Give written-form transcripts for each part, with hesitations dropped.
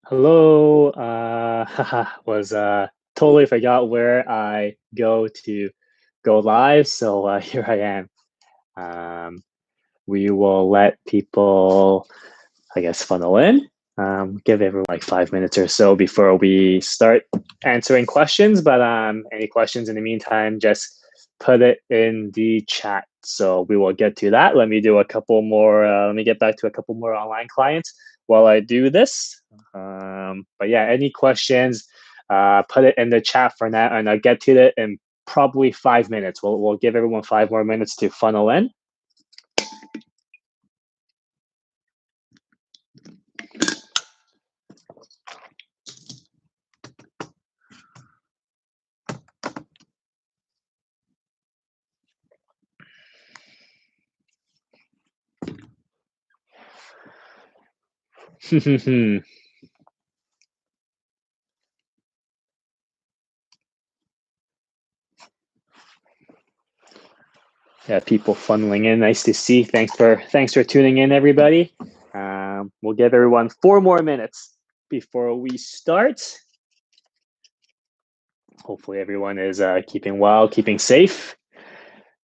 Hello. Was totally forgot where I go to go live, so here I am. Um, we will let people, I guess, funnel in. Give everyone like 5 minutes or so before we start answering questions. But any questions in the meantime, just put it in the chat. So we will get to that. Let me do a couple more. Let me get back to a couple more online clients while I do this. But yeah, any questions? Put it in the chat for now, and I'll get to it in probably 5 minutes. We'll give everyone 5 more minutes to funnel in. Yeah, people funneling in. Nice to see. Thanks for tuning in, everybody. We'll give everyone 4 more minutes before we start. Hopefully, everyone is keeping well, keeping safe,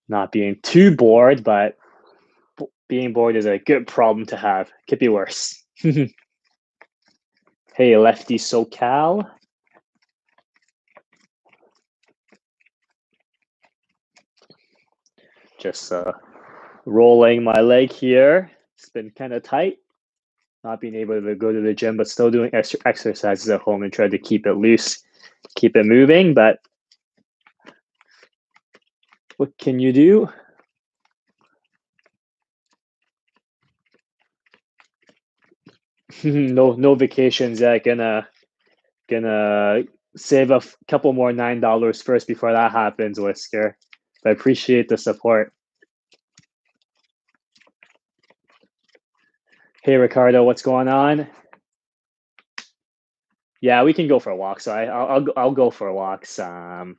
not being too bored. But being bored is a good problem to have. Could be worse. Hey, Lefty SoCal. Just rolling my leg here. It's been kind of tight. Not being able to go to the gym, but still doing extra exercises at home and try to keep it loose, keep it moving. But what can you do? No vacations yet. Gonna save a couple more $9 first before that happens, Whisker. But I appreciate the support. Hey Ricardo, what's going on? Yeah, we can go for a walk. So I'll go for walks. Well,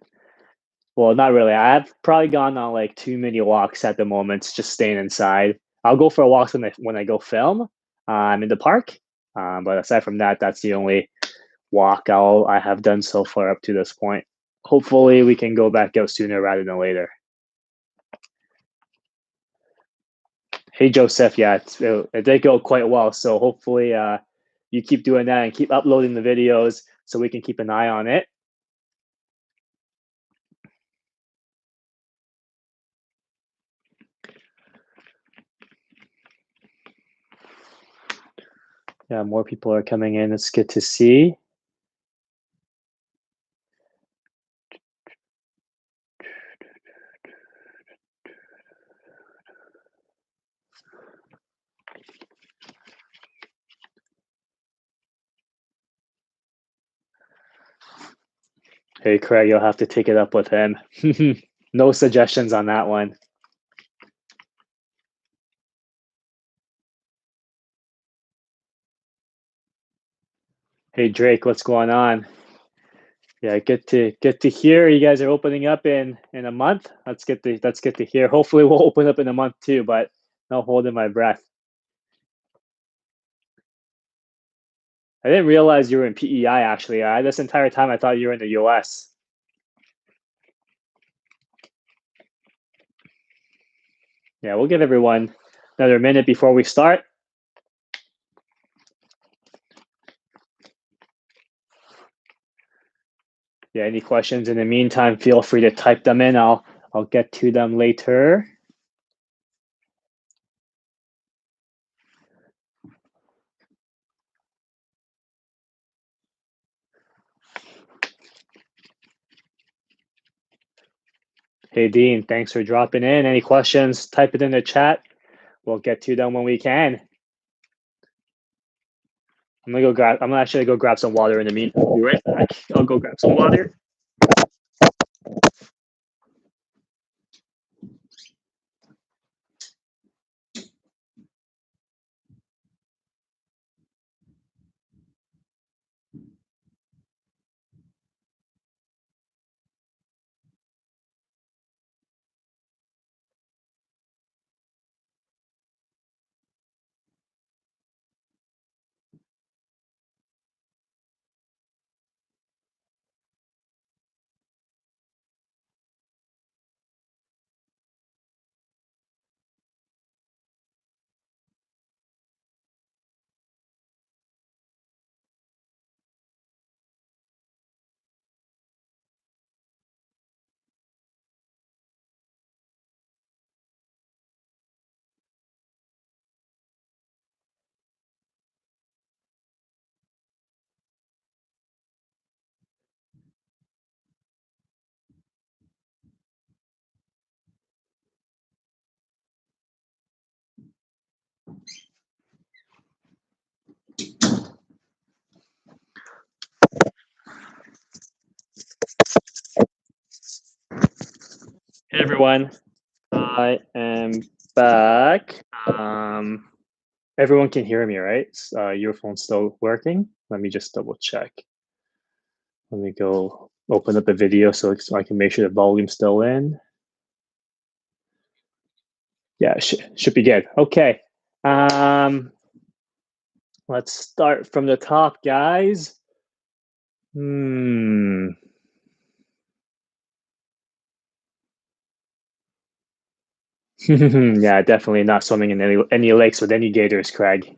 not really. I've probably gone on like too many walks at the moment, just staying inside. I'll go for walks when I go film. In the park. But aside from that, that's the only walk I have done so far up to this point. Hopefully, we can go back out sooner rather than later. Hey Joseph, yeah, it did go quite well. So hopefully, you keep doing that and keep uploading the videos so we can keep an eye on it. Yeah, more people are coming in. It's good to see. Hey Craig, you'll have to take it up with him. No suggestions on that one. Hey Drake, what's going on? Yeah, good to hear you guys are opening up in a month. That's good to hear. Hopefully we'll open up in a month too, but not holding my breath. I didn't realize you were in PEI actually. This entire time I thought you were in the US. Yeah, we'll give everyone another minute before we start. Yeah, any questions in the meantime, feel free to type them in. I'll get to them later. Hey Dean, thanks for dropping in. Any questions, type it in the chat. We'll get to them when we can. I'm gonna actually go grab some water in the meantime. I'll be right back. I'll go grab some water. everyone. I am back. Everyone can hear me, right? Your phone's still working? Let me just double check. Let me go open up the video so I can make sure the volume's still in. Yeah, should be good. Okay. Let's start from the top, guys. Yeah, definitely not swimming in any lakes with any gators, Craig.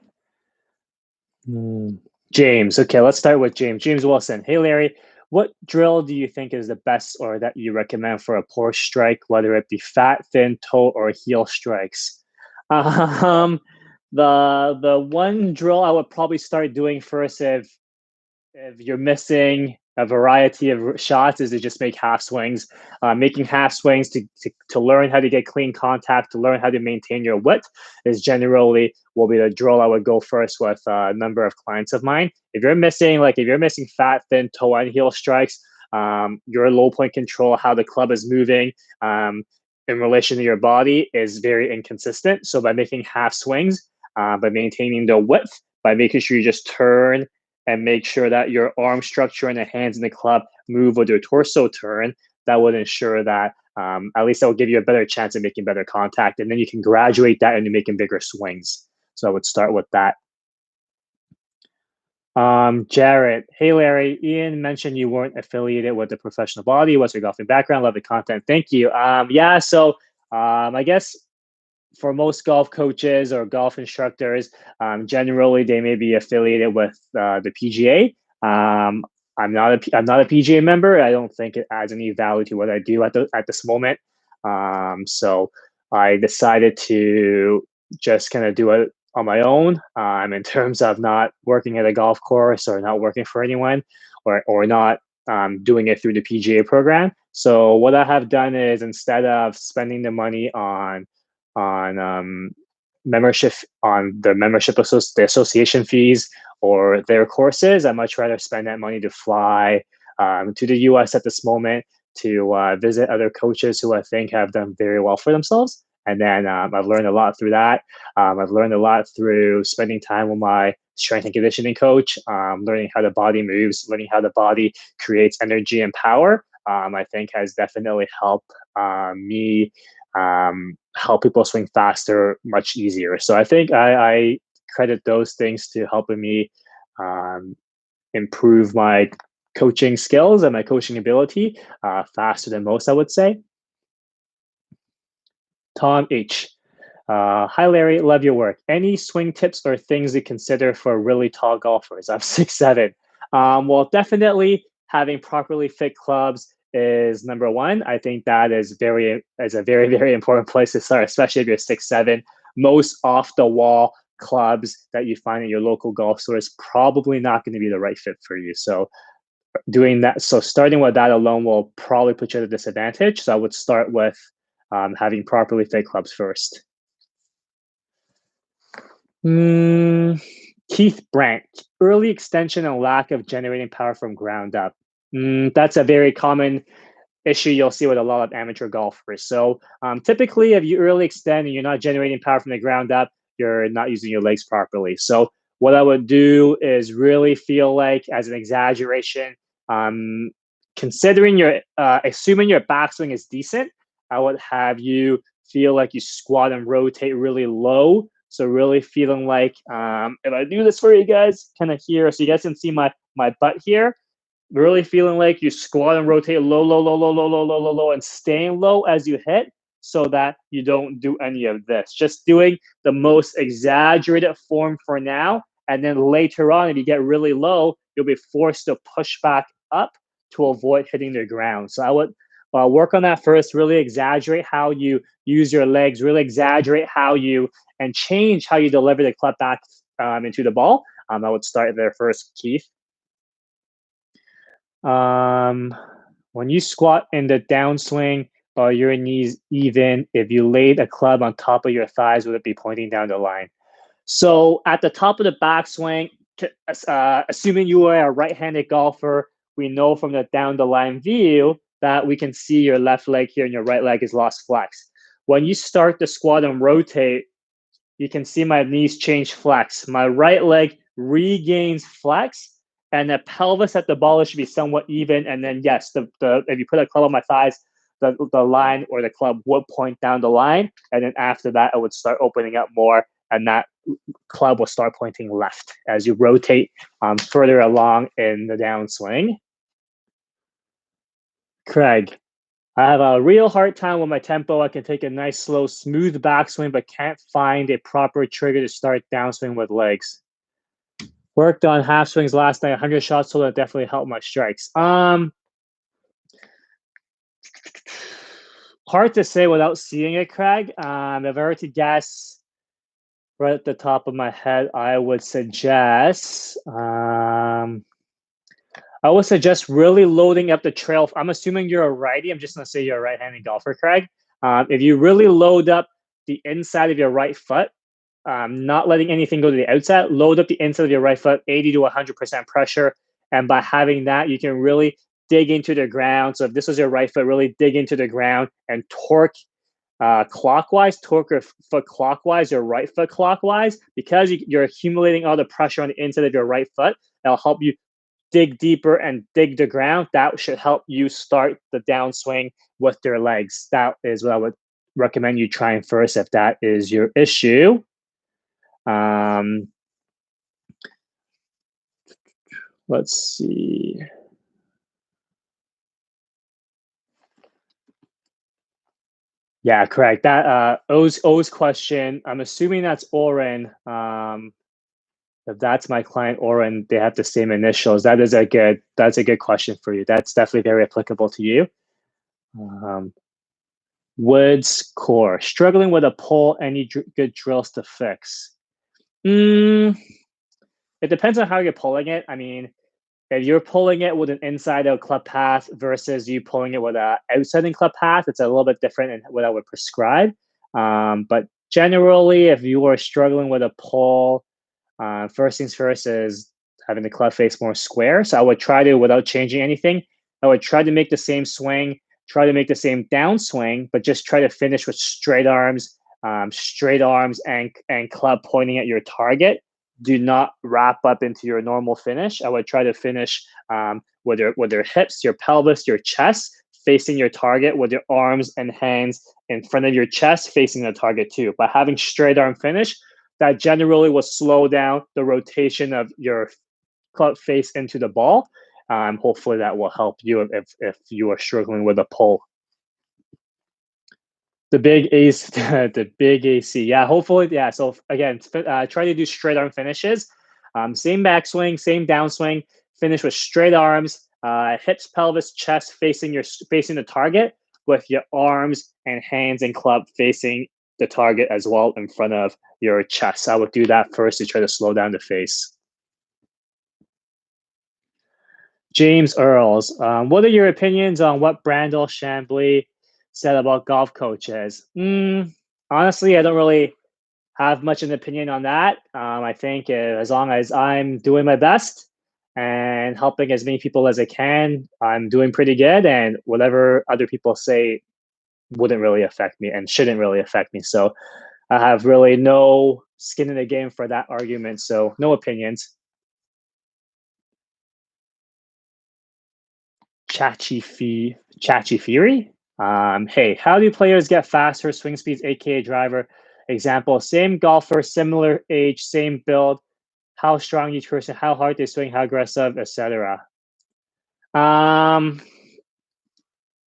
James. Okay, let's start with James. James Wilson. Hey, Larry. What drill do you think is the best or that you recommend for a poor strike, whether it be fat, thin, toe, or heel strikes? Um, the one drill I would probably start doing first if you're missing a variety of shots is to just make half swings. Making half swings to learn how to get clean contact, to learn how to maintain your width is generally will be the drill I would go first with a number of clients of mine. If you're missing fat, thin, toe, and heel strikes, your low point control, how the club is moving in relation to your body is very inconsistent. So by making half swings, by maintaining the width, by making sure you just turn and make sure that your arm structure and the hands in the club move with your torso turn, that would ensure that at least that will give you a better chance of making better contact. And then you can graduate that into making bigger swings. So I would start with that. Jared, hey Larry, Ian mentioned you weren't affiliated with the professional body. What's your golfing background? Love the content. Thank you. Yeah, so I guess for most golf coaches or golf instructors, generally they may be affiliated with the PGA. I'm not a PGA member. I don't think it adds any value to what I do at this moment. So I decided to just kind of do it on my own. In terms of not working at a golf course or not working for anyone, or not doing it through the PGA program. So what I have done is instead of spending the money on membership the association fees or their courses, I much rather spend that money to fly to the US at this moment to visit other coaches who I think have done very well for themselves. And then I've learned a lot through that. I've learned a lot through spending time with my strength and conditioning coach, learning how the body moves, learning how the body creates energy and power. I think has definitely helped me help people swing faster, much easier. So I think I credit those things to helping me improve my coaching skills and my coaching ability faster than most, I would say. Tom H. Hi, Larry. Love your work. Any swing tips or things to consider for really tall golfers? I'm 6'7". Well, definitely having properly fit clubs is number one. I think that is a very, very important place to start, especially if you're 6'7". Most off the wall clubs that you find at your local golf store is probably not going to be the right fit for you. So starting with that alone will probably put you at a disadvantage. So I would start with having properly fit clubs first. Keith Brandt, early extension and lack of generating power from ground up. That's a very common issue you'll see with a lot of amateur golfers. So typically, if you early extend and you're not generating power from the ground up, you're not using your legs properly. So what I would do is really feel like, as an exaggeration, considering assuming your backswing is decent, I would have you feel like you squat and rotate really low. So really feeling like, if I do this for you guys, kind of here, so you guys can see my butt here, really feeling like you squat and rotate low, low, low, low, low, low, low, low, low, and staying low as you hit so that you don't do any of this. Just doing the most exaggerated form for now. And then later on, if you get really low, you'll be forced to push back up to avoid hitting the ground. So I would work on that first, really exaggerate how you use your legs, really exaggerate and change how you deliver the club back into the ball. I would start there first, Keith. When you squat in the downswing, are your knees even? If you laid a club on top of your thighs, would it be pointing down the line? So at the top of the backswing, assuming you are a right-handed golfer, we know from the down the line view that we can see your left leg here and your right leg is lost flex. When you start the squat and rotate, you can see my knees change flex. My right leg regains flex, and the pelvis at the ball should be somewhat even. And then, yes, the if you put a club on my thighs, the line or the club would point down the line. And then after that, it would start opening up more, and that club will start pointing left as you rotate further along in the downswing. Craig, I have a real hard time with my tempo. I can take a nice, slow, smooth backswing, but can't find a proper trigger to start downswing with legs. Worked on half swings last night, 100 shots, so that definitely helped my strikes. Hard to say without seeing it, Craig. If I were to guess right at the top of my head, I would suggest really loading up the trail. I'm assuming you're a righty. I'm just going to say you're a right-handed golfer, Craig. If you really load up the inside of your right foot, not letting anything go to the outside, load up the inside of your right foot, 80 to 100% pressure. And by having that, you can really dig into the ground. So if this was your right foot, really dig into the ground and torque clockwise, torque your foot clockwise, your right foot clockwise, because you're accumulating all the pressure on the inside of your right foot. That'll help you dig deeper and dig the ground. That should help you start the downswing with your legs. That is what I would recommend you trying first if that is your issue. Let's see. Yeah, correct. That O's question. I'm assuming that's Oren. If that's my client Oren, they have the same initials. That's a good question for you. That's definitely very applicable to you. Woods core, struggling with a pull, any good drills to fix? It depends on how you're pulling it. I mean, if you're pulling it with an inside out club path versus you pulling it with an outside in club path, it's a little bit different in what I would prescribe. But generally, if you are struggling with a pull, first things first is having the club face more square. So I would try to, without changing anything, I would try to make the same swing, try to make the same downswing, but just try to finish with straight arms and club pointing at your target. Do not wrap up into your normal finish. I would try to finish with your hips, your pelvis, your chest facing your target, with your arms and hands in front of your chest facing the target too. By having straight arm finish, that generally will slow down the rotation of your club face into the ball. Hopefully that will help you if you are struggling with a pull. The big ace, the big AC. Yeah, hopefully, yeah. So again, try to do straight arm finishes. Same backswing, same downswing. Finish with straight arms, hips, pelvis, chest facing the target, with your arms and hands and club facing the target as well in front of your chest. I would do that first to try to slow down the face. James Earls, what are your opinions on what Brandel Chambly said about golf coaches? Honestly, I don't really have much an opinion on that. I think as long as I'm doing my best and helping as many people as I can, I'm doing pretty good. And whatever other people say wouldn't really affect me and shouldn't really affect me. So I have really no skin in the game for that argument. So no opinions. Chachi Fury. Hey, how do players get faster swing speeds, aka driver? Example: same golfer, similar age, same build. How strong each person, how hard they swing, how aggressive, etc.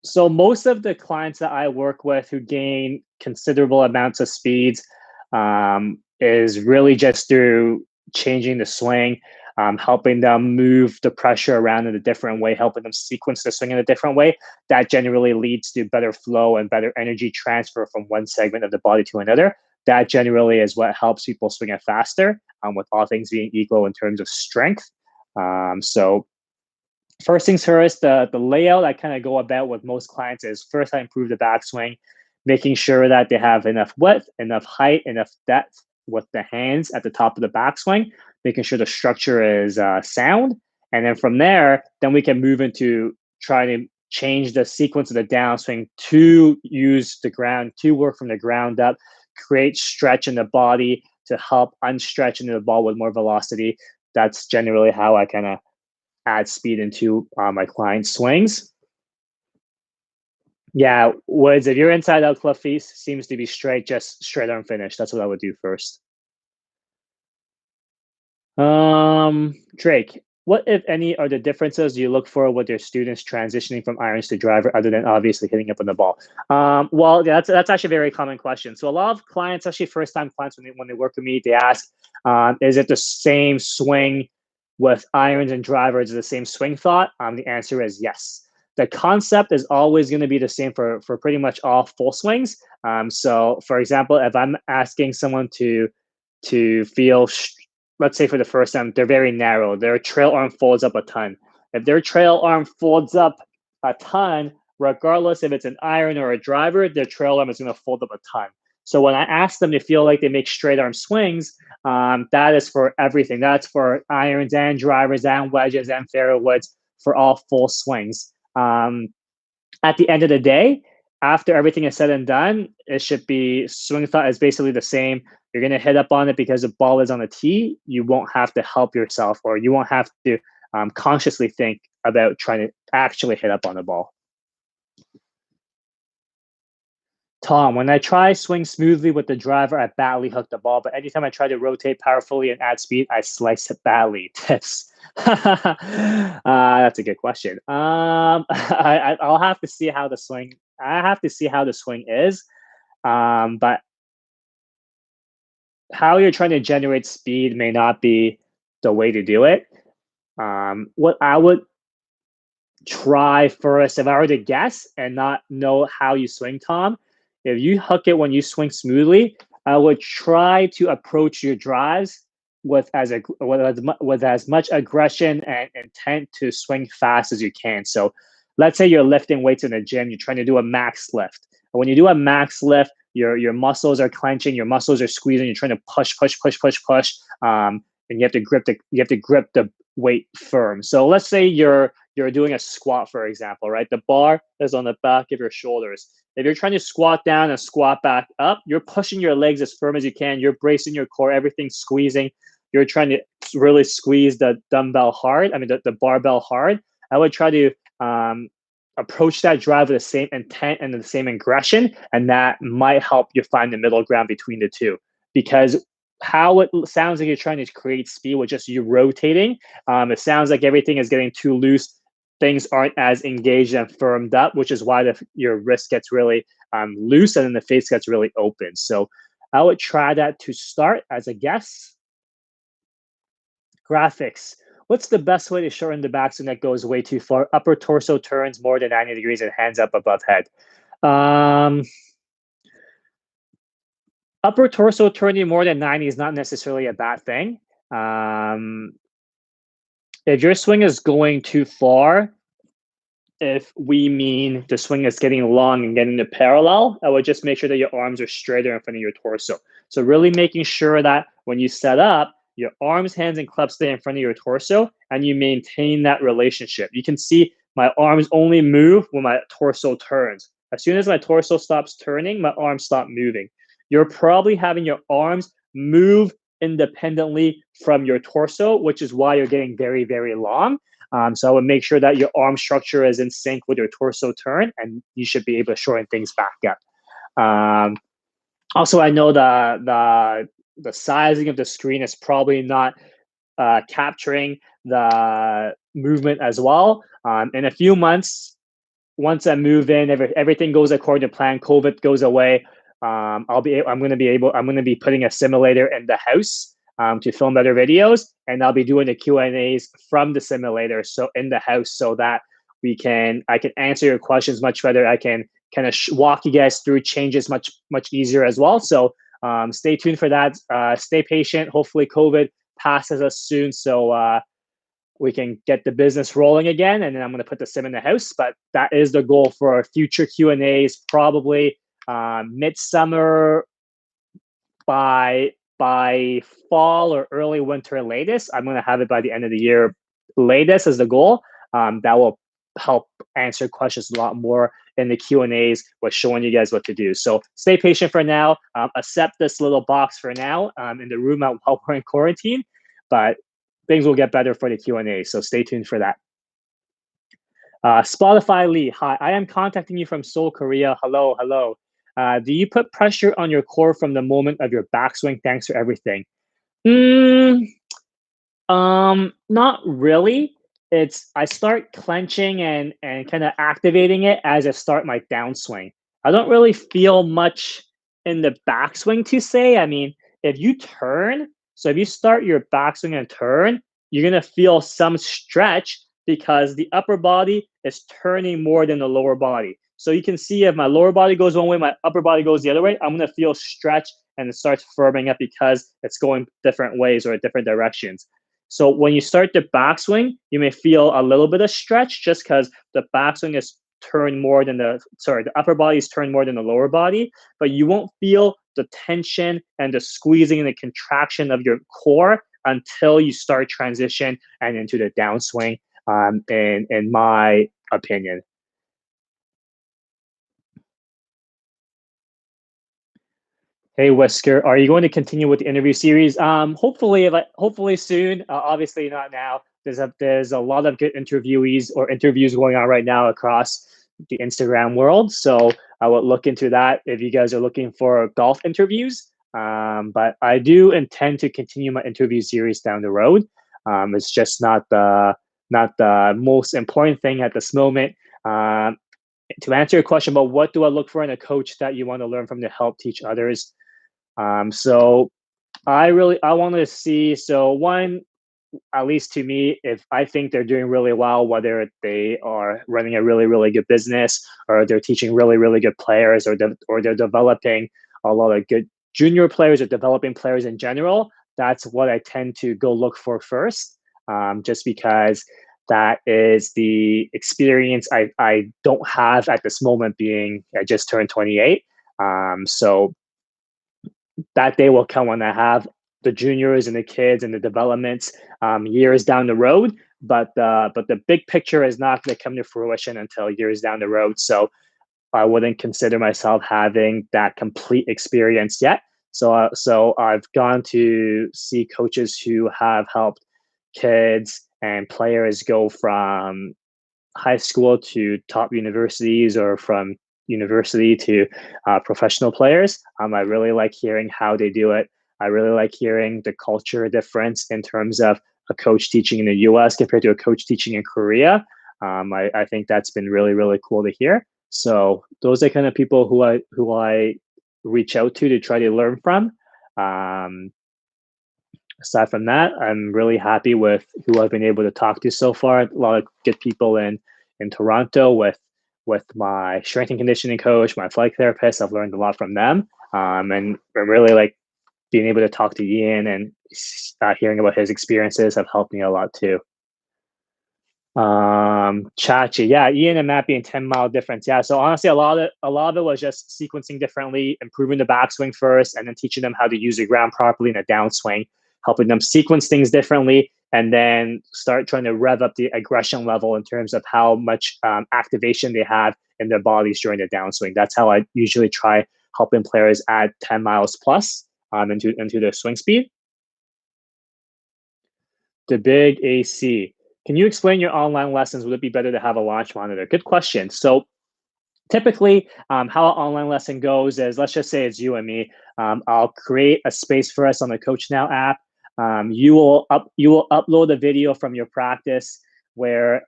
So most of the clients that I work with who gain considerable amounts of speeds is really just through changing the swing, helping them move the pressure around in a different way, helping them sequence the swing in a different way. That generally leads to better flow and better energy transfer from one segment of the body to another. That generally is what helps people swing it faster, with all things being equal in terms of strength. So first things first, the layout I kind of go about with most clients is first I improve the backswing, making sure that they have enough width, enough height, enough depth with the hands at the top of the backswing, making sure the structure is sound. And then from there, then we can move into trying to change the sequence of the downswing to use the ground, to work from the ground up, create stretch in the body to help unstretch into the ball with more velocity. That's generally how I kind of add speed into my client swings. Yeah, Woods, if your inside out club face seems to be straight, just straight arm finish. That's what I would do first. Drake, what if any are the differences you look for with your students transitioning from irons to driver, other than obviously hitting up on the ball? Well, that's actually a very common question. So a lot of clients, actually first time clients, when they work with me, they ask, is it the same swing with irons and drivers? Is it the same swing thought? The answer is yes. The concept is always going to be the same for pretty much all full swings. So, for example, if I'm asking someone to feel let's say for the first time, they're very narrow. Their trail arm folds up a ton. If their trail arm folds up a ton, regardless if it's an iron or a driver, their trail arm is going to fold up a ton. So when I ask them to feel like they make straight arm swings, that is for everything. That's for irons and drivers and wedges and fairwoods for all full swings. At the end of the day, after everything is said and done, it should be swing thought is basically the same. You're going to hit up on it because the ball is on the tee. You won't have to help yourself, or you won't have to consciously think about trying to actually hit up on the ball. Tom, when I try swing smoothly with the driver, I badly hook the ball. But anytime I try to rotate powerfully and add speed, I slice it badly. Tips. That's a good question. I'll have to see how the swing. I have to see how the swing is. But how you're trying to generate speed may not be the way to do it. What I would try first, if I were to guess and not know how you swing, Tom, if you hook it when you swing smoothly, I would try to approach your drives with as much aggression and intent to swing fast as you can. So, let's say you're lifting weights in the gym, you're trying to do a max lift. And when you do a max lift, your muscles are clenching, your muscles are squeezing, you're trying to push, and you have to grip the weight firm. So let's say you're doing a squat, for example, right? The bar is on the back of your shoulders. If you're trying to squat down and squat back up, you're pushing your legs as firm as you can. You're bracing your core, everything's squeezing. You're trying to really squeeze the dumbbell hard. I mean, the barbell hard. I would try to approach that drive with the same intent and the same aggression, and that might help you find the middle ground between the two. Because how it sounds like you're trying to create speed with just you rotating, it sounds like everything is getting too loose. Things aren't as engaged and firmed up, which is why your wrist gets really loose and then the face gets really open. So I would try that to start as a guess. Graphics. What's the best way to shorten the backswing that goes way too far? Upper torso turns more than 90 degrees and hands up above head. Upper torso turning more than 90 is not necessarily a bad thing. If your swing is going too far, if we mean the swing is getting long and getting to parallel, I would just make sure that your arms are straighter in front of your torso. So really making sure that when you set up, your arms, hands, and clubs stay in front of your torso, and you maintain that relationship. You can see my arms only move when my torso turns. As soon as my torso stops turning, my arms stop moving. You're probably having your arms move independently from your torso, which is why you're getting very, very long. So I would make sure that your arm structure is in sync with your torso turn, and you should be able to shorten things back up. Also, I know the sizing of the screen is probably not capturing the movement as well. In a few months, once I move in, everything goes according to plan, COVID goes away. I'm going to be putting a simulator in the house to film better videos, and I'll be doing the Q&As from the simulator, so in the house, so that I can answer your questions much better. I can kind of walk you guys through changes much easier as well. So stay tuned for that. Stay patient. Hopefully COVID passes us soon, so we can get the business rolling again, and then I'm going to put the sim in the house. But that is the goal for our future Q&As, probably midsummer, by fall or early winter latest. I'm going to have it by the end of the year latest as the goal. That will help answer questions a lot more in the Q&As with showing you guys what to do. So stay patient for now. Accept this little box for now in the room while we're in quarantine, but things will get better for the Q&A. So stay tuned for that. Spotify Lee, hi, I am contacting you from Seoul, Korea. Hello, hello. Do you put pressure on your core from the moment of your backswing? Thanks for everything. Not really. It's I start clenching and kind of activating it as I start my downswing. I don't really feel much in the backswing to say. I mean, if you turn, so if you start your backswing and turn, you're gonna feel some stretch because the upper body is turning more than the lower body. So you can see if my lower body goes one way, my upper body goes the other way, I'm gonna feel stretch and it starts firming up because it's going different ways or different directions. So when you start the backswing, you may feel a little bit of stretch just because the backswing is turned more than the upper body is turned more than the lower body, but you won't feel the tension and the squeezing and the contraction of your core until you start transition and into the downswing, in my opinion. Hey Whisker, are you going to continue with the interview series? Hopefully soon. Obviously not now. There's a lot of good interviewees or interviews going on right now across the Instagram world. So I would look into that if you guys are looking for golf interviews. But I do intend to continue my interview series down the road. It's just not the most important thing at this moment. To answer your question about what do I look for in a coach that you want to learn from to help teach others, so I want to see, so one, at least to me, if I think they're doing really well, whether they are running a really, really good business or they're teaching really, really good players or they're developing a lot of good junior players or developing players in general, that's what I tend to go look for first, just because that is the experience I don't have at this moment being I just turned 28. So that day will come when I have the juniors and the kids and the developments years down the road. But the big picture is not going to come to fruition until years down the road. So I wouldn't consider myself having that complete experience yet. So I've gone to see coaches who have helped kids and players go from high school to top universities or from university to professional players. I really like hearing how they do it. I really like hearing the culture difference in terms of a coach teaching in the US compared to a coach teaching in Korea. I think that's been really, really cool to hear. So those are kind of people who I reach out to try to learn from. Um, Aside from that, I'm really happy with who I've been able to talk to so far. A lot of good people in Toronto with my strength and conditioning coach, my flight therapist. I've learned a lot from them, and I'm really like being able to talk to Ian and hearing about his experiences have helped me a lot too. Chachi, yeah, Ian and Matt being 10-mile difference. Yeah, so honestly, a lot of it was just sequencing differently, improving the backswing first, and then teaching them how to use the ground properly in a downswing, helping them sequence things differently, and then start trying to rev up the aggression level in terms of how much activation they have in their bodies during the downswing. That's how I usually try helping players add 10 miles plus into their swing speed. The big AC. Can you explain your online lessons? Would it be better to have a launch monitor? Good question. So typically, how an online lesson goes is, let's just say it's you and me. I'll create a space for us on the Coach Now app. You will upload a video from your practice where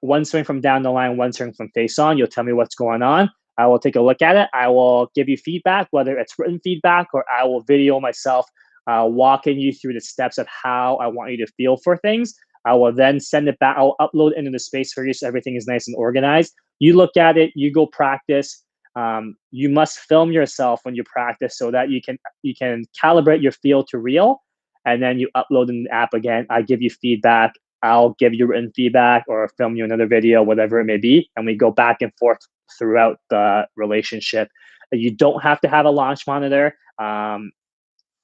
one swing from down the line, one swing from face on. You'll tell me what's going on. I will take a look at it. I will give you feedback, whether it's written feedback or I will video myself walking you through the steps of how I want you to feel for things. I will then send it back. I'll upload into the space for you so everything is nice and organized. You look at it, you go practice. You must film yourself when you practice so that you can calibrate your feel to real, and then you upload in the app again. I give you feedback. I'll give you written feedback or film you another video, whatever it may be, and we go back and forth throughout the relationship. You don't have to have a launch monitor.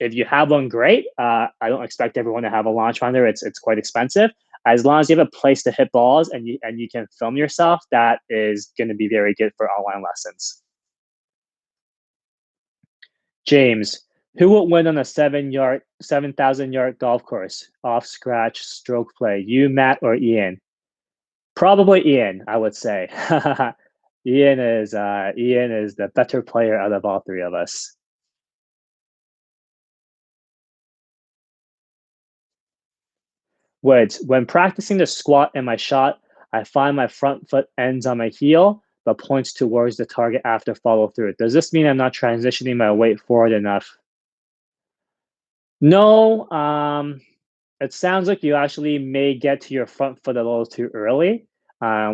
If you have one, great. I don't expect everyone to have a launch monitor. It's quite expensive. as long as you have a place to hit balls and you can film yourself, that is going to be very good for online lessons. James, who will win on a 7,000 yard golf course? Off scratch, stroke play. You, Matt, or Ian? Probably Ian, I would say. Ian is the better player out of all three of us. Wedge, when practicing the squat and my shot, I find my front foot ends on my heel, but points towards the target after follow through. Does this mean I'm not transitioning my weight forward enough? No, it sounds like you actually may get to your front foot a little too early,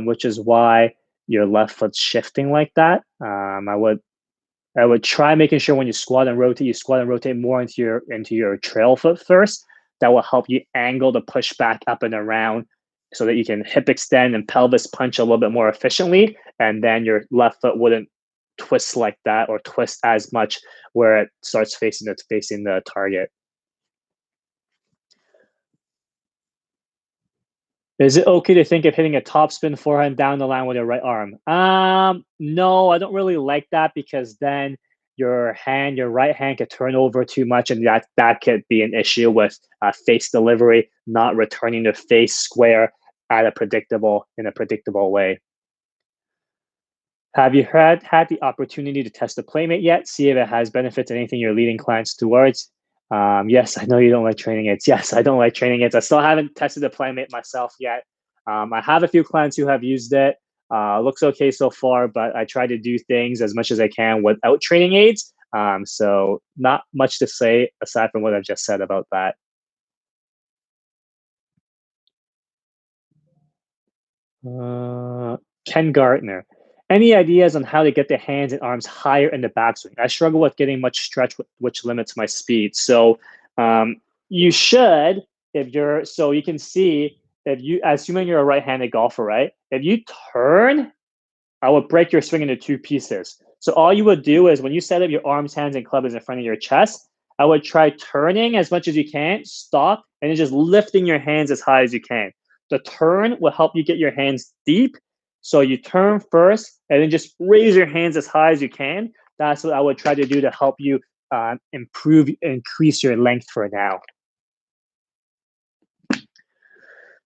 which is why your left foot's shifting like that. I would try making sure when you squat and rotate more into your trail foot first. That will help you angle the push back up and around so that you can hip extend and pelvis punch a little bit more efficiently. And then your left foot wouldn't twist like that or twist as much where it starts facing the target. Is it okay to think of hitting a topspin forehand down the line with your right arm? No, I don't really like that because then your right hand could turn over too much, and that could be an issue with face delivery, not returning the face square in a predictable way. Have you had the opportunity to test the Playmate yet? See if it has benefits, anything you're leading clients towards. Yes, I know you don't like training aids. Yes, I don't like training aids. I still haven't tested the Playmate myself yet. I have a few clients who have used it. Looks okay so far, but I try to do things as much as I can without training aids. So not much to say aside from what I've just said about that. Uh, Ken Gartner. Any ideas on how to get the hands and arms higher in the backswing? I struggle with getting much stretch, which limits my speed. So you should, so you can see if you, assuming you're a right-handed golfer, right? If you turn, I would break your swing into two pieces. So all you would do is when you set up your arms, hands, and club is in front of your chest, I would try turning as much as you can, stop, and then just lifting your hands as high as you can. The turn will help you get your hands deep. So you turn first and then just raise your hands as high as you can. That's what I would try to do to help you increase your length for now.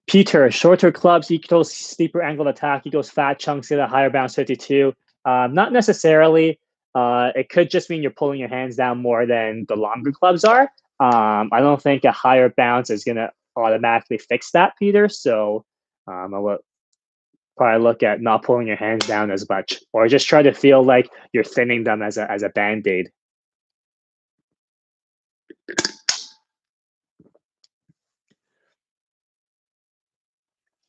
Peter, shorter clubs equals steeper angled attack equals fat chunks at a higher bounce 52. Not necessarily. It could just mean you're pulling your hands down more than the longer clubs are. I don't think a higher bounce is going to automatically fix that, Peter. So I would probably look at not pulling your hands down as much, or just try to feel like you're thinning them as a band-aid.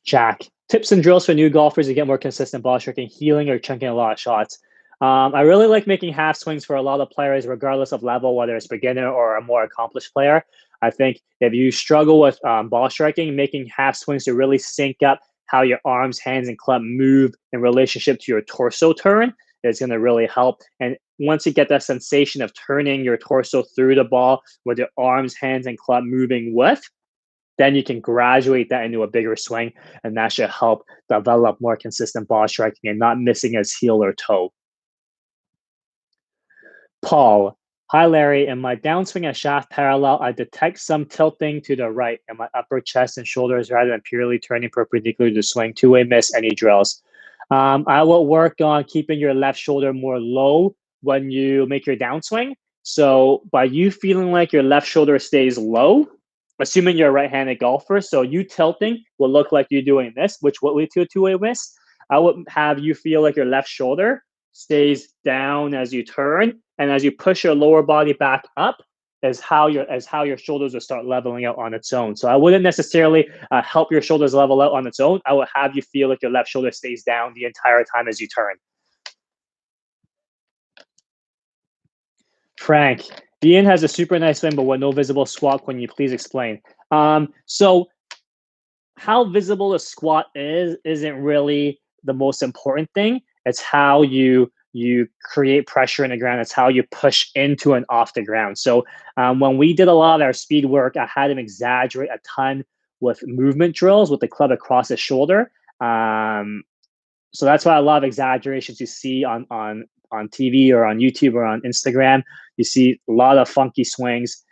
Jack, tips and drills for new golfers to get more consistent ball striking, healing, or chunking a lot of shots. I really like making half swings for a lot of players, regardless of level, whether it's beginner or a more accomplished player. I think if you struggle with ball striking, making half swings to really sync up how your arms, hands, and club move in relationship to your torso turn is going to really help. And once you get that sensation of turning your torso through the ball with your arms, hands, and club moving with, then you can graduate that into a bigger swing, and that should help develop more consistent ball striking and not missing his heel or toe. Paul, hi Larry. In my downswing at shaft parallel, I detect some tilting to the right in my upper chest and shoulders rather than purely turning perpendicular to the swing. Two-way miss, any drills? I will work on keeping your left shoulder more low when you make your downswing. So by you feeling like your left shoulder stays low, assuming you're a right-handed golfer, so you tilting will look like you're doing this, which will lead to a two-way miss. I would have you feel like your left shoulder stays down as you turn, and as you push your lower body back up, as how your shoulders will start leveling out on its own. So I wouldn't necessarily help your shoulders level out on its own. I would have you feel like your left shoulder stays down the entire time as you turn. Frank, Ian has a super nice swing, but with no visible squat. Can you please explain? So how visible a squat isn't really the most important thing. It's how you create pressure in the ground. It's how you push into and off the ground. So when we did a lot of our speed work, I had him exaggerate a ton with movement drills with the club across his shoulder. So that's why a lot of exaggerations you see on TV or on YouTube or on Instagram. You see a lot of funky swings.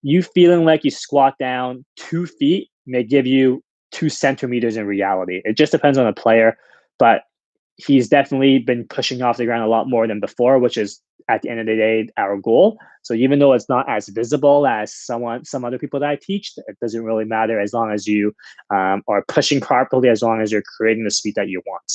You feeling like you squat down 2 feet may give you 2 centimeters in reality. It just depends on the player, but he's definitely been pushing off the ground a lot more than before, which is at the end of the day our goal. So even though it's not as visible as some other people that I teach, it doesn't really matter as long as you are pushing properly, as long as you're creating the speed that you want.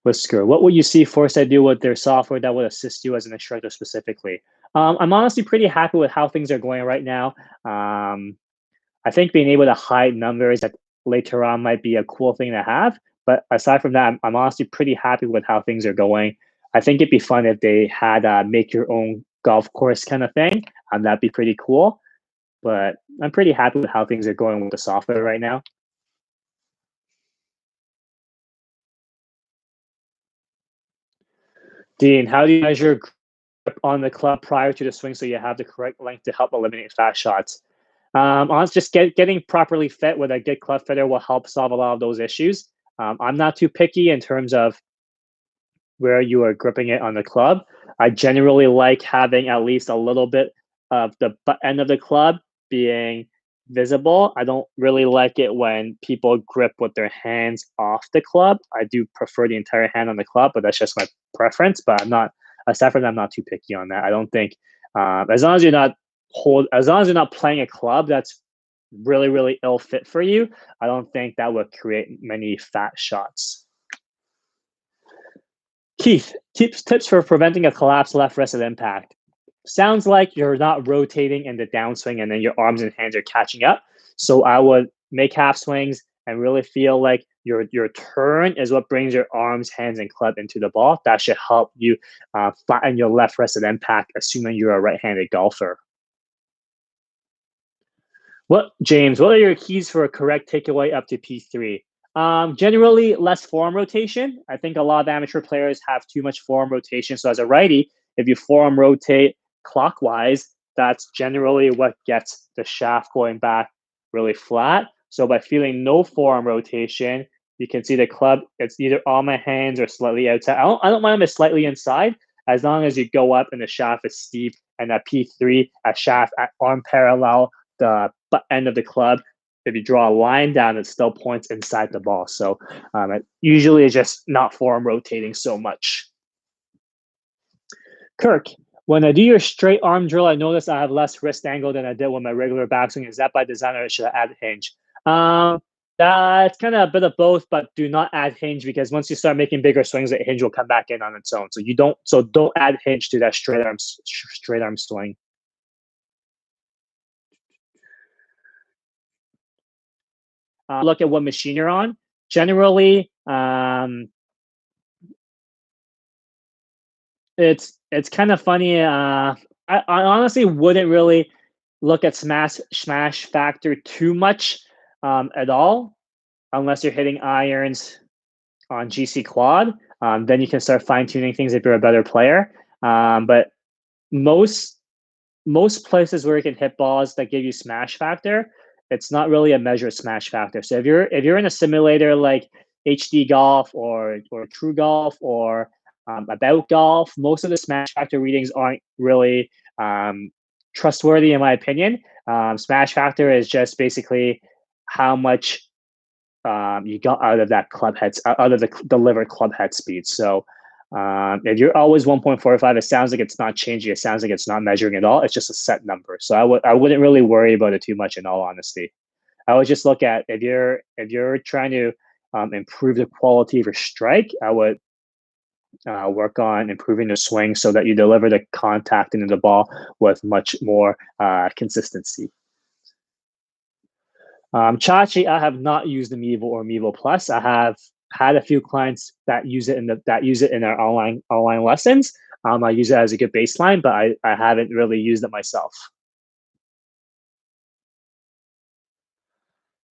Whisker, what would you see Foresight do with their software that would assist you as an instructor specifically? I'm honestly pretty happy with how things are going right now. I think being able to hide numbers that later on might be a cool thing to have. But aside from that, I'm honestly pretty happy with how things are going. I think it'd be fun if they had a make your own golf course kind of thing. That'd be pretty cool. But I'm pretty happy with how things are going with the software right now. Dean, how do you measure grip on the club prior to the swing so you have the correct length to help eliminate fast shots? Honestly, just getting properly fit with a good club fitter will help solve a lot of those issues. I'm not too picky in terms of where you are gripping it on the club. I generally like having at least a little bit of the butt end of the club being visible. I don't really like it when people grip with their hands off the club. I do prefer the entire hand on the club, but that's just my preference. But I'm not, aside from that, I'm not too picky on that. I don't think as long as you're not as long as you're not playing a club that's really, really ill fit for you, I don't think that would create many fat shots. Keith, tips for preventing a collapsed left wrist at impact. Sounds like you're not rotating in the downswing and then your arms and hands are catching up. So I would make half swings and really feel like your turn is what brings your arms, hands, and club into the ball. That should help you flatten your left wrist at impact, assuming you're a right-handed golfer. James, what are your keys for a correct takeaway up to P3? Generally, less form rotation. I think a lot of amateur players have too much form rotation. So as a righty, if you form rotate clockwise, that's generally what gets the shaft going back really flat. So by feeling no form rotation, you can see the club, it's either on my hands or slightly outside. I don't mind if it's slightly inside, as long as you go up and the shaft is steep and at P3, a shaft at arm parallel, the butt end of the club, if you draw a line down, it still points inside the ball. So it usually is just not form rotating so much. Kirk, when I do your straight arm drill, I notice I have less wrist angle than I did with my regular backswing. Is that by design or should I add hinge? That's kind of a bit of both, but do not add hinge because once you start making bigger swings, the hinge will come back in on its own. So don't add hinge to that straight arm swing. Look at what machine you're on. Generally, it's kind of funny. I honestly wouldn't really look at smash factor too much at all, unless you're hitting irons on GC quad. Then you can start fine tuning things if you're a better player. But most places where you can hit balls that give you smash factor, it's not really a measure of smash factor. So if you're in a simulator like HD Golf or True Golf or About Golf, most of the smash factor readings aren't really trustworthy in my opinion. Smash factor is just basically how much you got out of that club head, out of the delivered club head speed. So if you're always 1.45, it sounds like it's not changing. It sounds like it's not measuring at all. It's just a set number. So I wouldn't really worry about it too much. In all honesty, I would just look at if you're trying to improve the quality of your strike, I would work on improving the swing so that you deliver the contact into the ball with much more consistency. Chachi, I have not used the Mevo or Mevo Plus. I have had a few clients that use it in our online lessons. I use it as a good baseline, but I haven't really used it myself.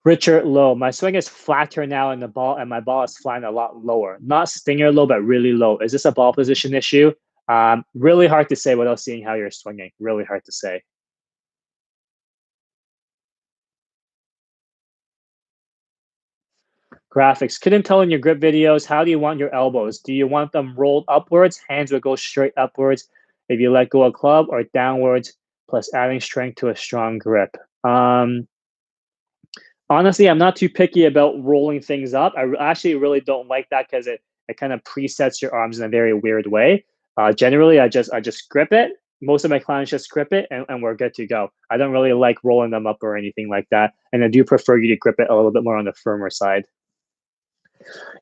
Richard Low, my swing is flatter now in the ball, and my ball is flying a lot lower. Not stinger low, but really low. Is this a ball position issue? Really hard to say without seeing how you're swinging. Really hard to say. Graphics. Couldn't tell in your grip videos. How do you want your elbows? Do you want them rolled upwards? Hands would go straight upwards if you let go of club, or downwards plus adding strength to a strong grip. Honestly, I'm not too picky about rolling things up. Actually really don't like that because it kind of presets your arms in a very weird way. Generally, I just grip it. Most of my clients just grip it, and we're good to go. I don't really like rolling them up or anything like that, and I do prefer you to grip it a little bit more on the firmer side.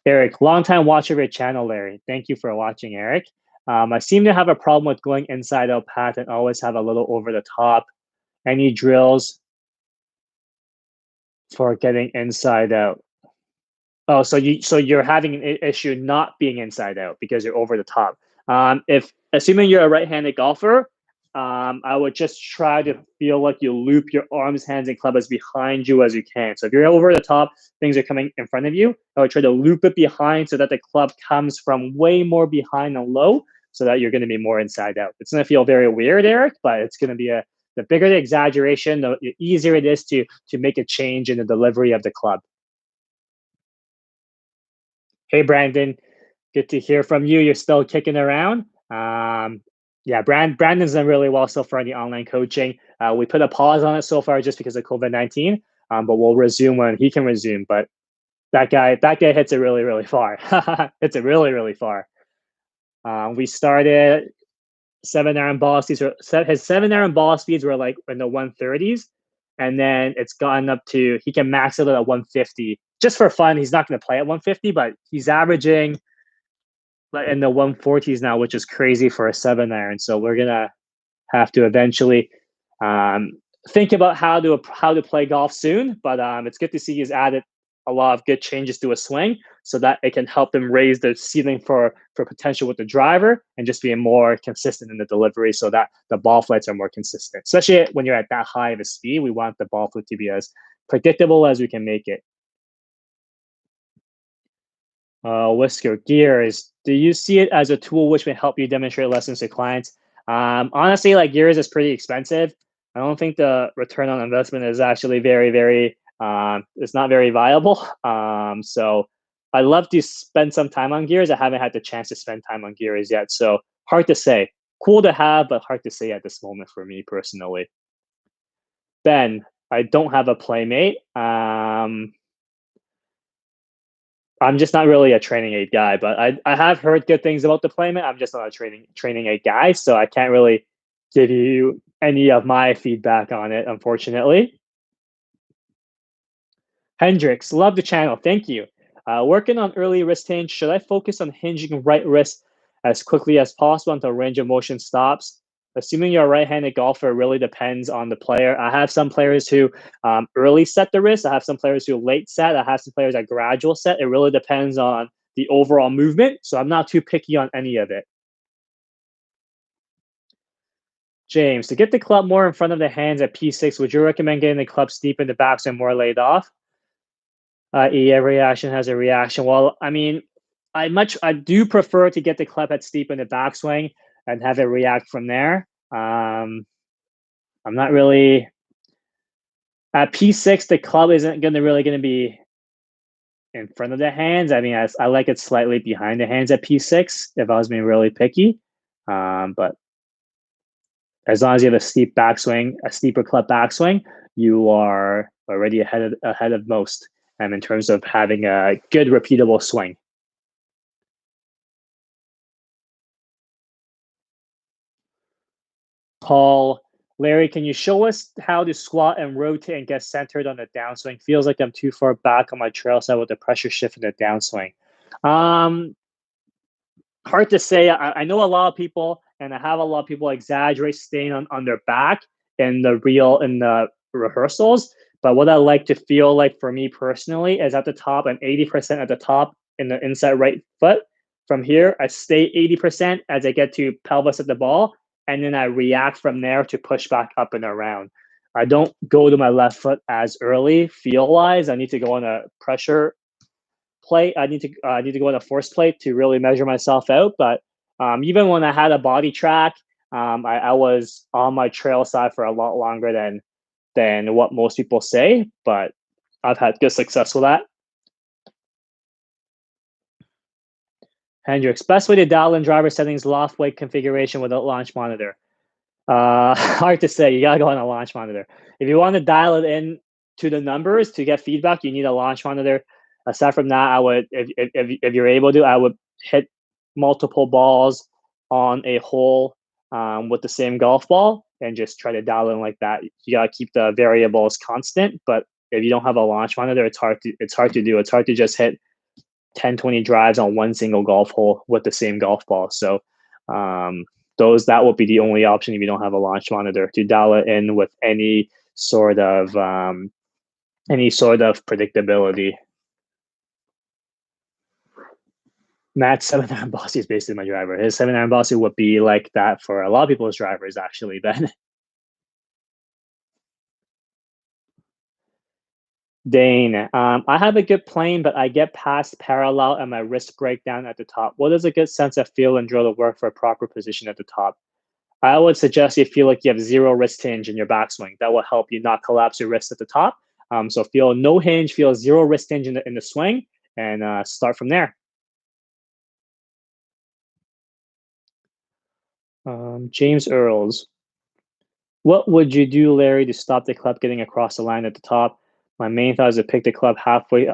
Eric, long time watcher of your channel, Larry. Thank you for watching, Eric. I seem to have a problem with going inside out path and always have a little over the top. Any drills for getting inside out? Oh, so you're having an issue not being inside out because you're over the top. If assuming you're a right-handed golfer, I would just try to feel like you loop your arms, hands, and club as behind you as you can. So if you're over the top, things are coming in front of you. I would try to loop it behind so that the club comes from way more behind and low, so that you're going to be more inside out. It's going to feel very weird, Eric, but it's going to be the bigger the exaggeration, the easier it is to make a change in the delivery of the club. Hey, Brandon, good to hear from you. You're still kicking around. Yeah, Brandon's done really well so far in the online coaching. We put a pause on it so far just because of COVID-19, but we'll resume when he can resume. But that guy hits it really, really far. Hits it really, really far. We started 7 iron ball speeds. His 7 iron ball speeds were like in the 130s, and then it's gotten up to he can max it at 150 just for fun. He's not going to play at 150, but he's averaging in the 140s now, which is crazy for a 7 iron. So we're gonna have to eventually um, think about how to play golf soon. But it's good to see he's added a lot of good changes to a swing so that it can help him raise the ceiling for potential with the driver and just being more consistent in the delivery so that the ball flights are more consistent. Especially when you're at that high of a speed, we want the ball flight to be as predictable as we can make it. Whisker gears. Do you see it as a tool which may help you demonstrate lessons to clients? Honestly, like gears is pretty expensive. I don't think the return on investment is actually very. It's not very viable. So I love to spend some time on gears. I haven't had the chance to spend time on gears yet. So hard to say. Cool to have, but hard to say at this moment for me personally. Ben, I don't have a playmate. I'm just not really a training aid guy, but I have heard good things about the playmate. I'm just not a training aid guy, so I can't really give you any of my feedback on it, unfortunately. Hendrix, love the channel. Thank you. Working on early wrist hinge. Should I focus on hinging right wrist as quickly as possible until range of motion stops? Assuming you're a right-handed golfer, it really depends on the player. I have some players who early set the wrist. I have some players who late set. I have some players that gradual set. It really depends on the overall movement. So I'm not too picky on any of it. James, to get the club more in front of the hands at P6, would you recommend getting the club steep in the backswing more laid off? Every action has a reaction. Well, I mean, I do prefer to get the club head steep in the backswing and have it react from there. I'm not really at P6. The club isn't really going to be in front of the hands. I mean, I like it slightly behind the hands at P6 if I was being really picky. But as long as you have a steep backswing, a steeper club backswing, you are already ahead of most. In terms of having a good repeatable swing. Paul, Larry, can you show us how to squat and rotate and get centered on the downswing? Feels like I'm too far back on my trail side with the pressure shift in the downswing. Hard to say. I know a lot of people, and I have a lot of people exaggerate staying on their back in the rehearsals. But what I like to feel like for me personally is at the top, I'm 80% at the top in the inside right foot. From here, I stay 80% as I get to pelvis at the ball, and then I react from there to push back up and around. I don't go to my left foot as early feel-wise. I need to go on a pressure plate. I need to go on a force plate to really measure myself out. But even when I had a body track, I was on my trail side for a lot longer than what most people say, but I've had good success with that. Hendrix, best way to dial in driver settings, loft weight configuration without launch monitor. Hard to say. You gotta go on a launch monitor. If you want to dial it in to the numbers to get feedback, you need a launch monitor. Aside from that, I would, if you're able to, I would hit multiple balls on a hole with the same golf ball and just try to dial in like that. You gotta keep the variables constant, but if you don't have a launch monitor, it's hard to do. It's hard to just hit 10, 20 drives on one single golf hole with the same golf ball. So that will be the only option if you don't have a launch monitor, to dial it in with any sort of predictability. Matt's 7-iron bossy is basically my driver. His 7-iron bossy would be like that for a lot of people's drivers, actually, Ben. Dane, I have a good plane, but I get past parallel and my wrist break down at the top. What is a good sense of feel and drill to work for a proper position at the top? I would suggest you feel like you have zero wrist hinge in your backswing. That will help you not collapse your wrist at the top. So feel no hinge, feel zero wrist hinge in the swing, and start from there. James Earls, what would you do, Larry, to stop the club getting across the line at the top? My main thought is to pick the club halfway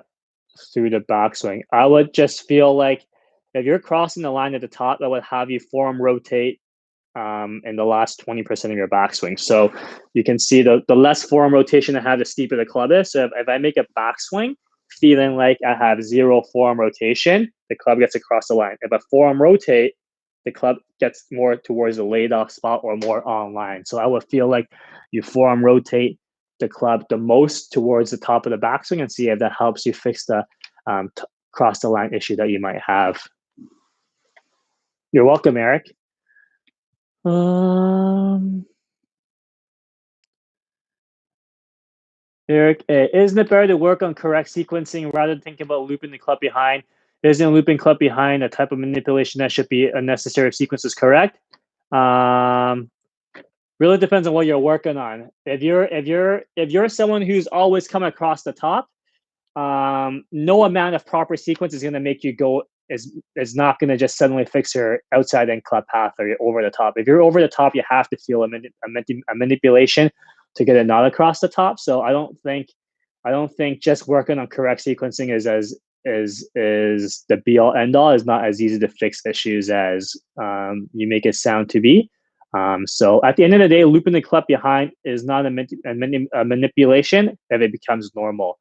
through the backswing. I would just feel like if you're crossing the line at the top, that would have you forearm rotate in the last 20% of your backswing. So you can see the less forearm rotation I have, the steeper the club is. So if I make a backswing feeling like I have zero forearm rotation, the club gets across the line. If I forearm rotate, the club gets more towards the laid off spot or more online. So I would feel like you forearm rotate the club the most towards the top of the backswing and see if that helps you fix the cross the line issue that you might have. You're welcome, Eric. Eric, isn't it better to work on correct sequencing rather than thinking about looping the club behind? Isn't looping club behind a type of manipulation that should be unnecessary if sequence is correct? Really depends on what you're working on. If you're someone who's always come across the top, no amount of proper sequence is going to make you go is not going to just suddenly fix your outside end club path or you're over the top. If you're over the top, you have to feel a manipulation to get it not across the top. So I don't think just working on correct sequencing is the be all end all. Is not as easy to fix issues as you make it sound to be. So at the end of the day, looping the club behind is not a manipulation if it becomes normal.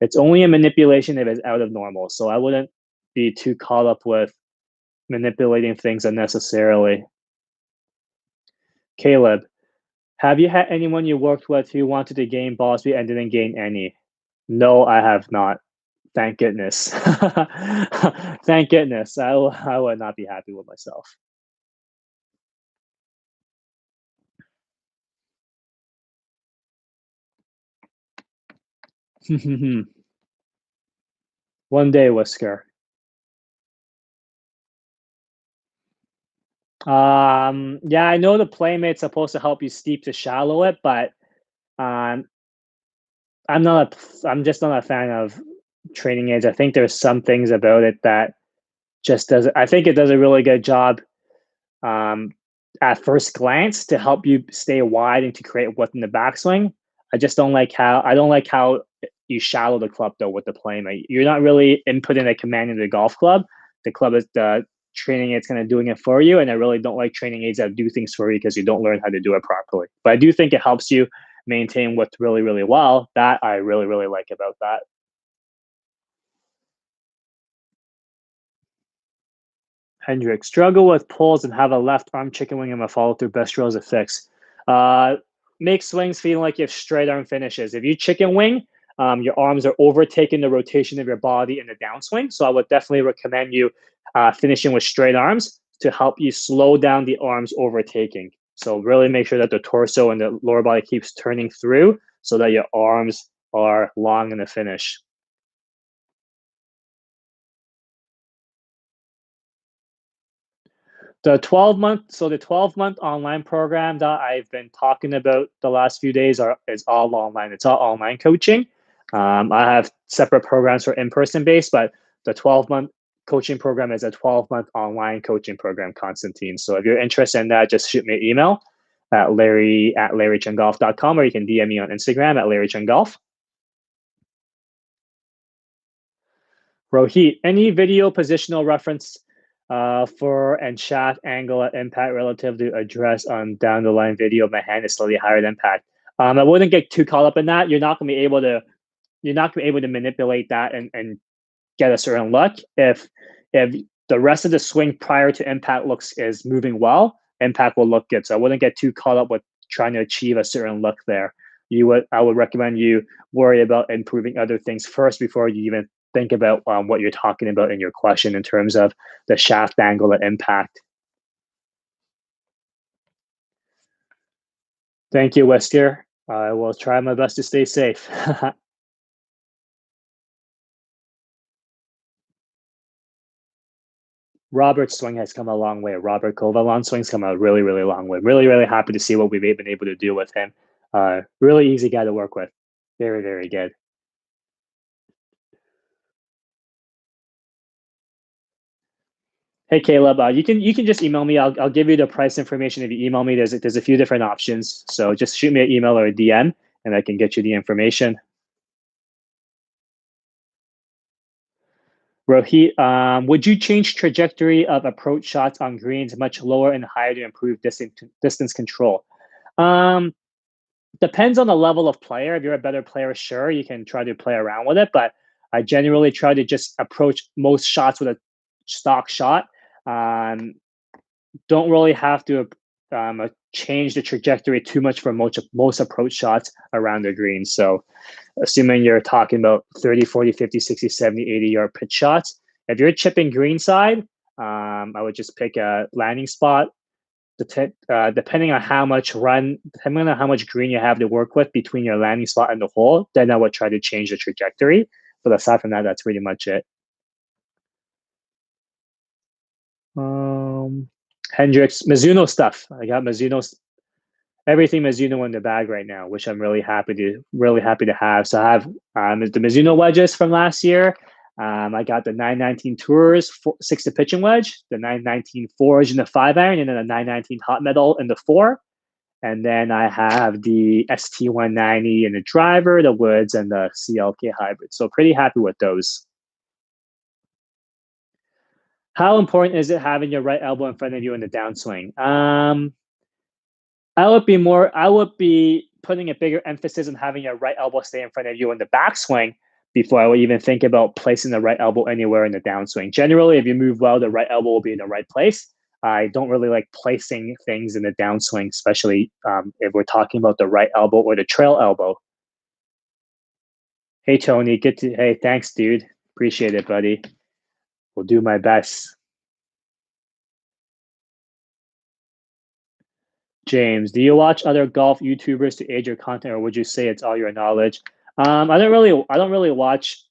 It's only a manipulation if it's out of normal. So I wouldn't be too caught up with manipulating things unnecessarily. Caleb, have you had anyone you worked with who wanted to gain ball speed and didn't gain any? No, I have not. Thank goodness. Thank goodness. I would not be happy with myself. One day, Whisker. Yeah, I know the playmate's supposed to help you steep to shallow it, but I'm just not a fan of training aids. I think there's some things about it that just doesn't. I think it does a really good job at first glance to help you stay wide and to create width in the backswing. I just don't like how you shallow the club though with the playmate. You're not really inputting a command into the golf club. The club is the training aids kind of doing it for you, and I really don't like training aids that do things for you because you don't learn how to do it properly. But I do think it helps you maintain width really, really well. That I really, really like about that. Hendrick, struggle with pulls and have a left arm chicken wing and a follow through. Best drills a fix. Make swings feeling like you have straight arm finishes. If you chicken wing, your arms are overtaking the rotation of your body in the downswing. So I would definitely recommend you finishing with straight arms to help you slow down the arms overtaking. So really make sure that the torso and the lower body keeps turning through so that your arms are long in the finish. The 12-month online program that I've been talking about the last few days is all online. It's all online coaching. I have separate programs for in-person based, but the 12-month coaching program is a 12-month online coaching program, Constantine. So if you're interested in that, just shoot me an email at larry@larrycheunggolf.com, or you can DM me on Instagram at larrycheunggolf. Rohit, any video positional reference for and shaft angle at impact relative to address on down the line video of my hand is slightly higher than impact? I wouldn't get too caught up in that. You're not going to be able to manipulate that and get a certain look. If the rest of the swing prior to impact is moving well, impact will look good. So I wouldn't get too caught up with trying to achieve a certain look there. I would recommend you worry about improving other things first before you even think about what you're talking about in your question in terms of the shaft angle at impact. Thank you, Wesker. I will try my best to stay safe. Robert's swing has come a long way. Robert Kovalon's swing's come a really, really long way. Really, really happy to see what we've been able to do with him. Really easy guy to work with. Very, very good. Hey Caleb, you can just email me. I'll give you the price information if you email me. There's a few different options, so just shoot me an email or a DM, and I can get you the information. Rohit, would you change trajectory of approach shots on greens much lower and higher to improve distance control? Depends on the level of player. If you're a better player, sure, you can try to play around with it, but I generally try to just approach most shots with a stock shot. Don't really have to change the trajectory too much for most approach shots around the green. So assuming you're talking about 30, 40, 50, 60, 70, 80 yard pitch shots, if you're chipping greenside, I would just pick a landing spot. Depending on how much green you have to work with between your landing spot and the hole, then I would try to change the trajectory. But aside from that, that's pretty much it. Hendricks, Mizuno stuff. I got everything Mizuno in the bag right now, which I'm really happy to have. So I have the Mizuno wedges from last year. I got the 919 Tours 6 pitching wedge, the 919 Forge in the 5-iron, and then the 919 Hot Metal in the 4. And then I have the ST190 in the driver, the Woods, and the CLK hybrid. So pretty happy with those. How important is it having your right elbow in front of you in the downswing? I would be putting a bigger emphasis on having your right elbow stay in front of you in the backswing before I would even think about placing the right elbow anywhere in the downswing. Generally, if you move well, the right elbow will be in the right place. I don't really like placing things in the downswing, especially if we're talking about the right elbow or the trail elbow. Hey, Tony, hey, thanks, dude. Appreciate it, buddy. Will do my best. James, do you watch other golf YouTubers to aid your content, or would you say it's all your knowledge? I don't really watch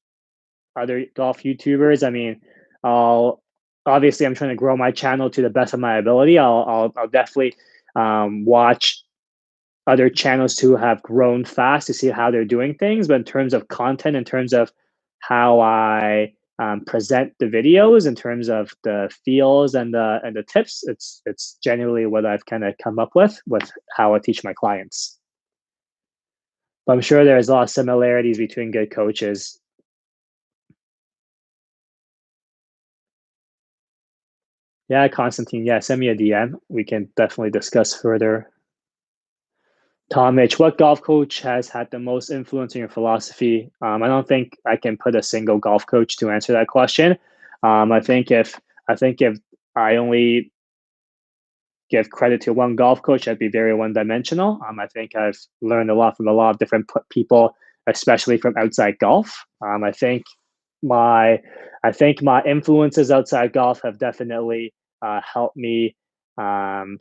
other golf YouTubers. I mean, obviously I'm trying to grow my channel to the best of my ability. I'll definitely watch other channels who have grown fast to see how they're doing things. But in terms of content, in terms of how I present the videos, in terms of the feels and the tips, it's generally what I've kind of come up with how I teach my clients. But I'm sure there's a lot of similarities between good coaches. Yeah, Constantine. Yeah, send me a DM. We can definitely discuss further. Tom Mitch, what golf coach has had the most influence in your philosophy? I don't think I can put a single golf coach to answer that question. I think if I only give credit to one golf coach, I'd be very one-dimensional. I think I've learned a lot from a lot of different people, especially from outside golf. I think my influences outside golf have definitely helped me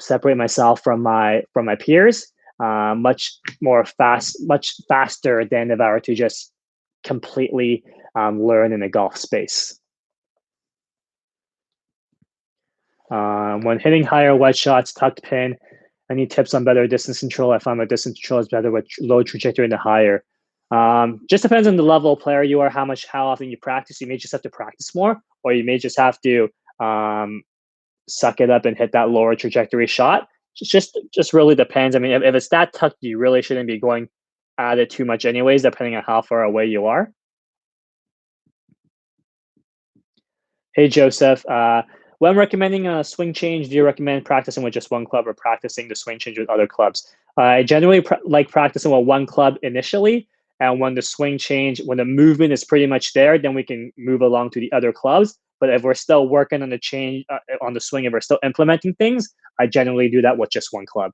separate myself from my peers much faster than if I were to just completely learn in the golf space. When hitting higher wedge shots, tucked pin, any tips on better distance control? I find my distance control is better with low trajectory and the higher. Just depends on the level of player you are, how often you practice. You may just have to practice more, or you may just have to um, suck it up and hit that lower trajectory shot. Just really depends. I mean, if it's that tucked, you really shouldn't be going at it too much, anyways, depending on how far away you are. Hey, Joseph. When recommending a swing change, do you recommend practicing with just one club or practicing the swing change with other clubs? I generally like practicing with one club initially. And when the swing change, when the movement is pretty much there, then we can move along to the other clubs. But if we're still working on the change, on the swing, if we're still implementing things, I generally do that with just one club.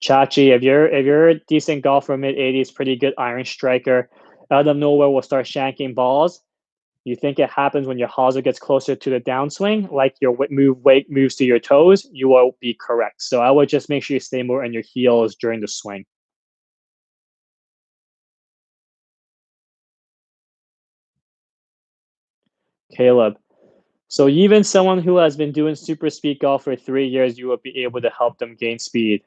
Chachi, if you're a decent golfer, mid 80s, pretty good iron striker, out of nowhere will start shanking balls. You think it happens when your hosel gets closer to the downswing, like your weight moves to your toes, you will be correct. So I would just make sure you stay more on your heels during the swing. Caleb. So even someone who has been doing super speed golf for 3 years, you will be able to help them gain speed.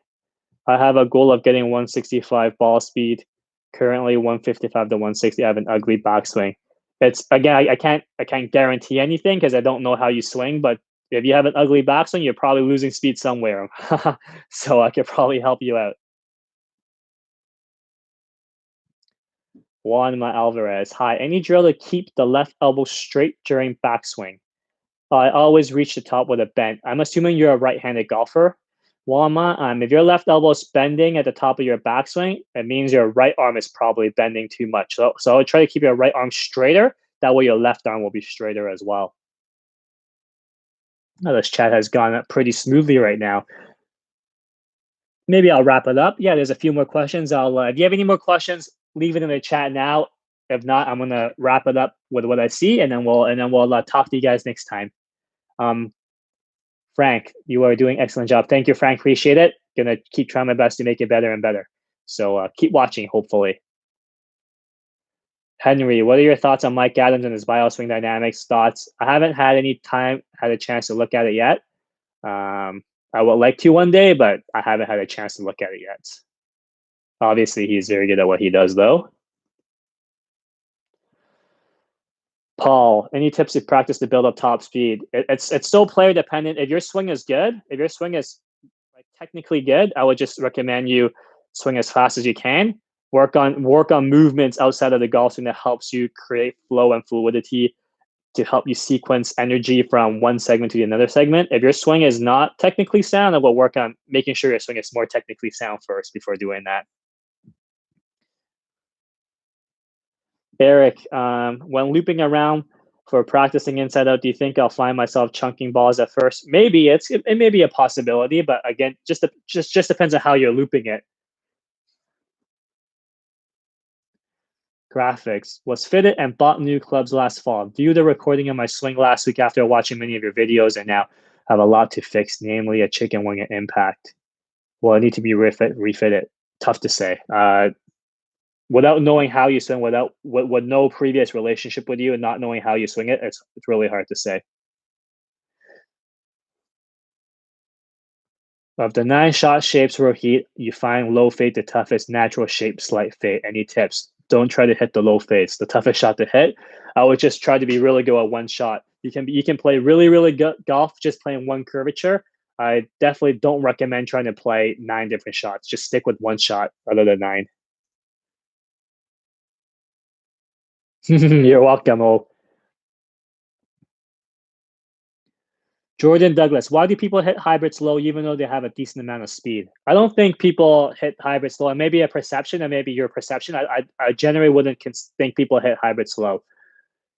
I have a goal of getting 165 ball speed. Currently 155 to 160. I have an ugly backswing. It's again, I can't guarantee anything because I don't know how you swing. But if you have an ugly backswing, you're probably losing speed somewhere. So I could probably help you out. Juan Alvarez. Hi. Any drill to keep the left elbow straight during backswing? I always reach the top with a bend. I'm assuming you're a right-handed golfer. Walma, if your left elbow is bending at the top of your backswing, it means your right arm is probably bending too much. So I would try to keep your right arm straighter. That way your left arm will be straighter as well. Now this chat has gone up pretty smoothly right now. Maybe I'll wrap it up. Yeah, there's a few more questions. If you have any more questions, leave it in the chat now. If not, I'm gonna wrap it up with what I see, and then we'll talk to you guys next time. Um, Frank, you are doing excellent job. Thank you, Frank. Appreciate it. Gonna keep trying my best to make it better and better. So keep watching, hopefully. Henry, what are your thoughts on Mike Adams and his bioswing dynamics? Thoughts? I haven't had a chance to look at it yet. I would like to one day, but I haven't had a chance to look at it yet. Obviously, he's very good at what he does, though. Paul, any tips to practice to build up top speed? It's still player dependent. If your swing is good, if your swing is like technically good, I would just recommend you swing as fast as you can. Work on movements outside of the golf swing that helps you create flow and fluidity to help you sequence energy from one segment to another segment. If your swing is not technically sound, I will work on making sure your swing is more technically sound first before doing that. Eric, when looping around for practicing inside out, do you think I'll find myself chunking balls at first? Maybe it may be a possibility, but again, just depends on how you're looping it. Graphics was fitted and bought new clubs last fall. Viewed a recording of my swing last week after watching many of your videos, and now have a lot to fix, namely a chicken wing at impact. Well, I need to be refitted. Tough to say. Without knowing how you swing, with no previous relationship with you, and not knowing how you swing it, it's really hard to say. Of the 9 shot shapes for heat, you find low fade the toughest, natural shape, slight fade. Any tips? Don't try to hit the low fades. The toughest shot to hit. I would just try to be really good at one shot. You can play really good golf just playing one curvature. I definitely don't recommend trying to play 9 different shots. Just stick with one shot other than 9. You're welcome. Oh, Jordan Douglas, why do people hit hybrids low even though they have a decent amount of speed? I don't think people hit hybrids low. It may be a perception, and maybe your perception. I generally wouldn't think people hit hybrids low.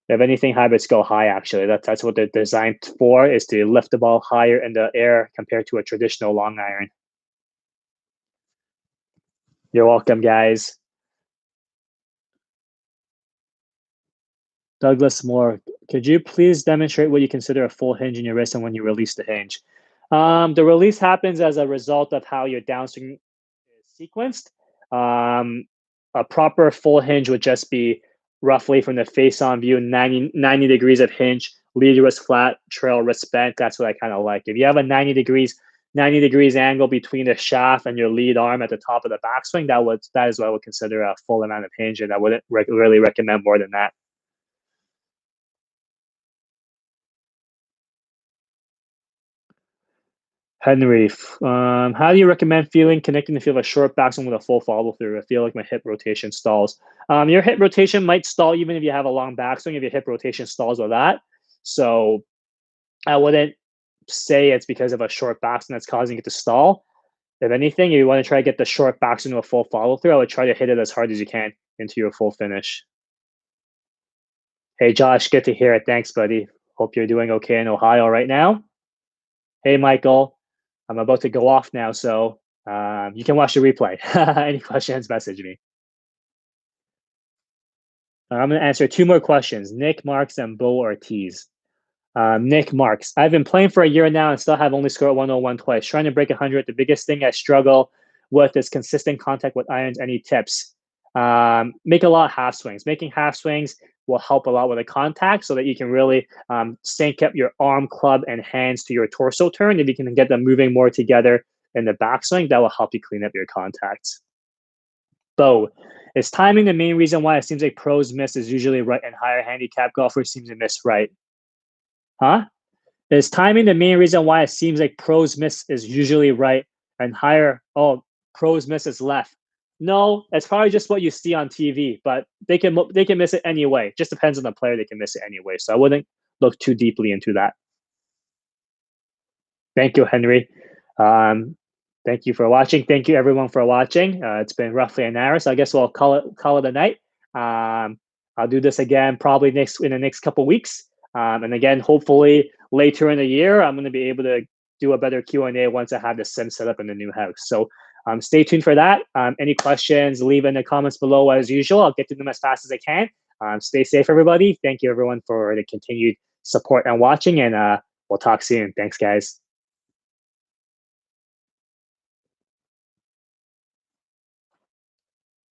If anything, hybrids go high. Actually, that's what they're designed for, is to lift the ball higher in the air compared to a traditional long iron. You're welcome, guys. Douglas Moore, could you please demonstrate what you consider a full hinge in your wrist and when you release the hinge? The release happens as a result of how your downswing is sequenced. A proper full hinge would just be roughly from the face-on view, 90 degrees of hinge, lead wrist flat, trail wrist bent. That's what I kind of like. If you have a 90 degrees 90 degrees angle between the shaft and your lead arm at the top of the backswing, that is what I would consider a full amount of hinge, and I wouldn't really recommend more than that. Henry, how do you recommend feeling connecting the feel of a short backswing with a full follow through? I feel like my hip rotation stalls. Your hip rotation might stall even if you have a long backswing, if your hip rotation stalls with that. So I wouldn't say it's because of a short backswing that's causing it to stall. If anything, if you want to try to get the short backswing to a full follow through, I would try to hit it as hard as you can into your full finish. Hey, Josh, good to hear it. Thanks, buddy. Hope you're doing okay in Ohio right now. Hey, Michael, I'm about to go off now, so you can watch the replay. Any questions, message me. I'm going to answer two more questions. Nick Marks and Bo Ortiz. Nick Marks. I've been playing for a year now and still have only scored 101 twice. Trying to break 100. The biggest thing I struggle with is consistent contact with irons. Any tips? Make a lot of half swings. Making half swings will help a lot with the contact so that you can really sync up your arm, club, and hands to your torso turn. If you can get them moving more together in the backswing, that will help you clean up your contacts. Bo, is timing the main reason why it seems like pros miss is usually right and higher handicap golfers seem to miss right? Huh? Is timing the main reason why it seems like pros miss is usually right and higher? Oh, pros miss is left. No, it's probably just what you see on TV, but they can miss it anyway. Just depends on the player; they can miss it anyway. So I wouldn't look too deeply into that. Thank you, Henry. Um, thank you for watching. Thank you, everyone, for watching. It's been roughly an hour, so I guess we'll call it a night. I'll do this again probably in the next couple weeks, and again, hopefully later in the year, I'm going to be able to do a better Q&A once I have the sim set up in the new house. So stay tuned for that. Any questions, leave in the comments below as usual. I'll get to them as fast as I can. Stay safe, everybody. Thank you, everyone, for the continued support and watching, and we'll talk soon. Thanks, guys.